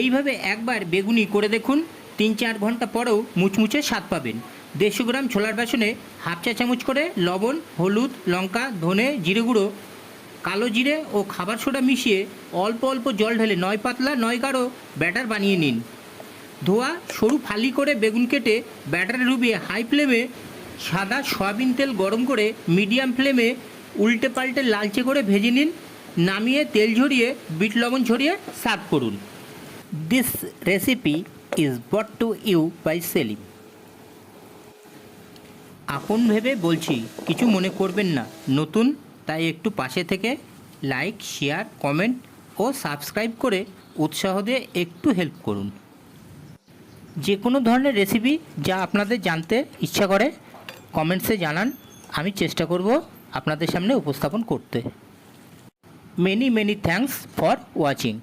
এইভাবে একবার বেগুনি করে দেখুন, 3-4 ঘন্টা পরেও মুচমুচে স্বাদ পাবেন। 150 গ্রাম ছোলার বেসনে হাফ চা চামচ করে লবণ, হলুদ, লঙ্কা, ধনে, জিরে গুঁড়ো, কালো জিরে ও খাবার সোডা মিশিয়ে অল্প অল্প জল ঢেলে নয় পাতলা নয় গাঢ় ব্যাটার বানিয়ে নিন। ধোয়া সরু ফালি করে বেগুন কেটে ব্যাটারে ডুবিয়ে হাই ফ্লেমে সাদা সয়াবিন তেল গরম করে মিডিয়াম ফ্লেমে উল্টে পাল্টে লালচে করে ভেজে নিন। নামিয়ে তেল ঝরিয়ে বিট লবণ ছড়িয়ে সার্ভ করুন। This recipe is brought to you by Selim. আপন ভেবে বলছি, কিছু মনে করবেন না, নতুন তাই একটু পাশে থেকে লাইক, শেয়ার, কমেন্ট ও সাবস্ক্রাইব করে উৎসাহ দিয়ে একটু হেল্প করুন। যে কোনো ধরনের রেসিপি যা আপনাদের জানতে ইচ্ছা করে কমেন্টসে জানান, আমি চেষ্টা করব আপনাদের সামনে উপস্থাপন করতে। Many many thanks for watching.